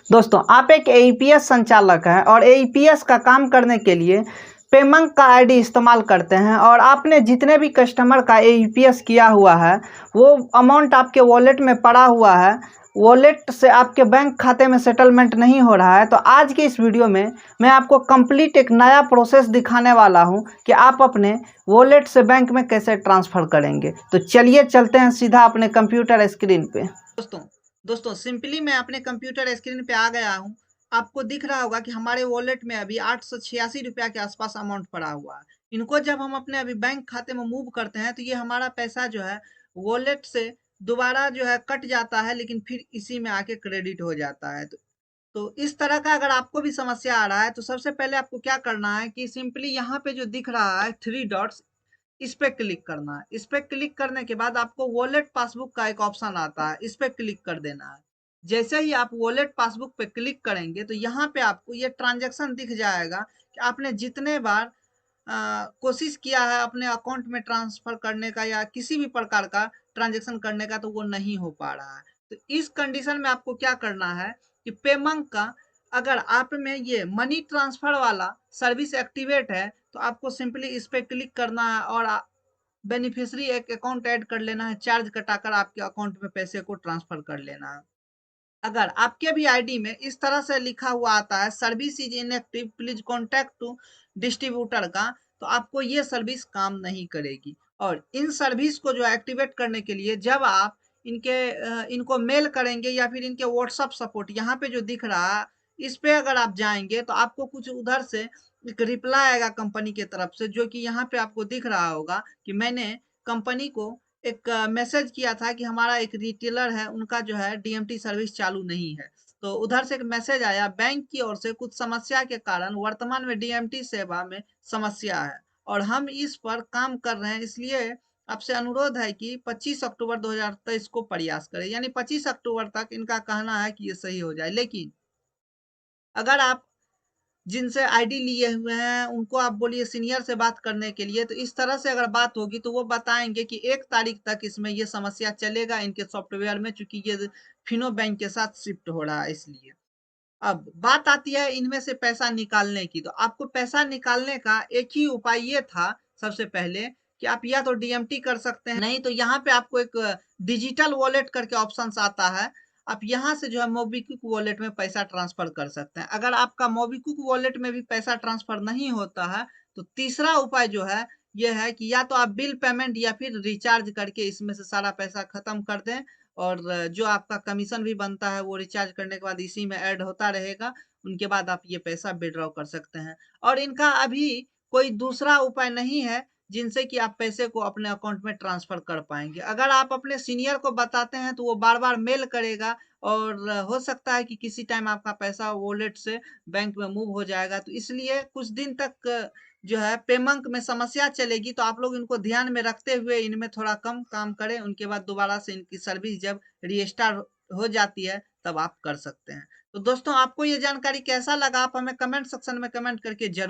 दोस्तों, आप एक एईपीएस संचालक हैं और एईपीएस का काम करने के लिए पेमंक का आईडी इस्तेमाल करते हैं और आपने जितने भी कस्टमर का एईपीएस किया हुआ है वो अमाउंट आपके वॉलेट में पड़ा हुआ है। वॉलेट से आपके बैंक खाते में सेटलमेंट नहीं हो रहा है। तो आज की इस वीडियो में मैं आपको कंप्लीट एक नया प्रोसेस दिखाने वाला हूं कि आप अपने वॉलेट से बैंक में कैसे ट्रांसफ़र करेंगे। तो चलिए चलते हैं सीधा अपने कंप्यूटर स्क्रीन पे। दोस्तों सिंपली मैं अपने कंप्यूटर स्क्रीन पे आ गया हूँ। आपको दिख रहा होगा कि हमारे वॉलेट में अभी 886 रुपया के आसपास अमाउंट पड़ा हुआ है। इनको जब हम अपने अभी बैंक खाते में मूव करते हैं तो ये हमारा पैसा जो है वॉलेट से दोबारा जो है कट जाता है, लेकिन फिर इसी में आके क्रेडिट हो जाता है। तो इस तरह का अगर आपको भी समस्या आ रहा है तो सबसे पहले आपको क्या करना है कि सिंपली यहाँ पे जो दिख रहा है 3 डॉट्स, इस पे क्लिक करना है। इस पे क्लिक करने के बाद आपको वॉलेट पासबुक का एक ऑप्शन आता है, इस पे क्लिक कर देना है। जैसे ही आप वॉलेट पासबुक पे क्लिक करेंगे तो यहाँ पे आपको ये ट्रांजैक्शन दिख जाएगा कि आपने जितने बार कोशिश किया है अपने अकाउंट में ट्रांसफर करने का या किसी भी प्रकार का ट्रांजैक्शन करने का, तो वो नहीं हो पा रहा है। तो इस कंडीशन में आपको क्या करना है कि पेमंक का अगर आप में ये मनी ट्रांसफर वाला सर्विस एक्टिवेट है तो आपको सिंपली इस पे क्लिक करना है और बेनिफिशियरी एक अकाउंट ऐड कर लेना है। चार्ज कटाकर आपके अकाउंट में पैसे को ट्रांसफर कर लेना है। अगर आपके भी आईडी में इस तरह से लिखा हुआ आता है service is inactive, please contact to distributor का, तो आपको ये सर्विस काम नहीं करेगी। और इन सर्विस को जो एक्टिवेट करने के लिए जब आप इनको मेल करेंगे या फिर इनके व्हाट्सअप सपोर्ट यहाँ पे जो दिख रहा है इस पे अगर आप जाएंगे तो आपको कुछ उधर से एक रिप्लाई आएगा कंपनी की तरफ से, जो कि यहाँ पे आपको दिख रहा होगा कि मैंने कंपनी को एक मैसेज किया था कि हमारा एक रिटेलर है, उनका जो है डीएमटी सर्विस चालू नहीं है। तो उधर से एक मैसेज आया बैंक की ओर से, कुछ समस्या के कारण वर्तमान में डीएमटी सेवा में समस्या है और हम इस पर काम कर रहे हैं, इसलिए आपसे अनुरोध है कि 25 अक्टूबर 2023 को प्रयास करें। यानी 25 अक्टूबर तक इनका कहना है कि ये सही हो जाए। लेकिन अगर आप जिनसे आईडी लिए हुए हैं उनको आप बोलिए सीनियर से बात करने के लिए, तो इस तरह से अगर बात होगी तो वो बताएंगे कि 1 तारीख तक इसमें ये समस्या चलेगा इनके सॉफ्टवेयर में, चूंकि ये फिनो बैंक के साथ शिफ्ट हो रहा है इसलिए। अब बात आती है इनमें से पैसा निकालने की। तो आपको पैसा निकालने का एक ही उपाय ये था सबसे पहले कि आप या तो डीएमटी कर सकते हैं, नहीं तो यहाँ पे आपको एक डिजिटल वॉलेट करके ऑप्शन आता है। आप यहाँ से जो है मोबीक्विक वॉलेट में पैसा ट्रांसफर कर सकते हैं। अगर आपका मोबीक्विक वॉलेट में भी पैसा ट्रांसफर नहीं होता है तो तीसरा उपाय जो है ये है कि या तो आप बिल पेमेंट या फिर रिचार्ज करके इसमें से सारा पैसा खत्म कर दें और जो आपका कमीशन भी बनता है वो रिचार्ज करने के बाद इसी में ऐड होता रहेगा। उनके बाद आप ये पैसा विड्रॉ कर सकते हैं। और इनका अभी कोई दूसरा उपाय नहीं है जिनसे कि आप पैसे को अपने अकाउंट में ट्रांसफर कर पाएंगे। अगर आप अपने सीनियर को बताते हैं तो वो बार बार मेल करेगा और हो सकता है कि किसी टाइम आपका पैसा वॉलेट से बैंक में मूव हो जाएगा। तो इसलिए कुछ दिन तक जो है पेमंक में समस्या चलेगी। तो आप लोग इनको ध्यान में रखते हुए इनमें थोड़ा कम काम करें, उनके बाद दोबारा से इनकी सर्विस जब रीस्टार्ट हो जाती है तब आप कर सकते हैं। तो दोस्तों आपको ये जानकारी कैसा लगा आप हमें कमेंट सेक्शन में कमेंट करके जरूर